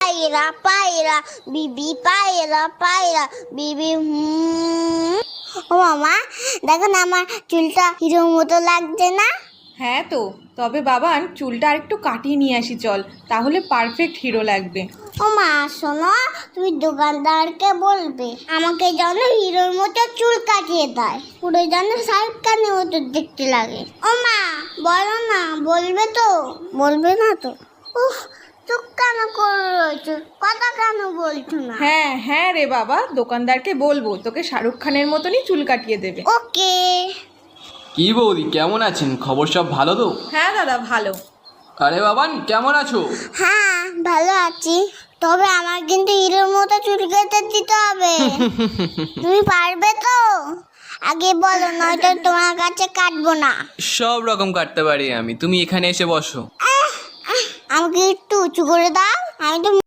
পায়রা পায়রা বিবি পায়রা পায়রা বিবি ও মামা দেখো না আমার চুলটা হিরোর মতো লাগছে না? হ্যাঁ তো, তবে বাবান চুলটা আরেকটু কাটিয়ে নিয়ে আসি চল, তাহলে পারফেক্ট হিরো লাগবে। ও মা শোনো, তুমি দোকানদারকে বলবে আমাকে যেন হিরোর মতো চুল কাটিয়ে দেয়, পুরো যেন শাহরুখ খানের মতো দেখতে লাগে। ও মা বলো না, বলবে তো? বলবে না তো? উফ, চুপ কেন করে রয়েছো, কথা কেন বলছো না? হ্যাঁ হ্যাঁ রে বাবা, দোকানদারকে বলবো তোকে শাহরুখ খানের মতনই চুল কাটিয়ে দেবে। ওকে। কি বৌদি, কেমন আছেন? খবর সব ভালো তো? হ্যাঁ দাদা ভালো। আরে বাবান, কেমন আছো? হ্যাঁ ভালো আছি, তবে আমার কিন্তু হিরোর মতো চুল কেটে দিতে হবে। তুমি পারবে তো? আগে বলো, নয়তো তোমার কাছে কাটবো না। সব রকম কাটতে পারি আমি, তুমি এখানে এসে বসো। আমাকে একটু উঁচু করে দাও, আমি তো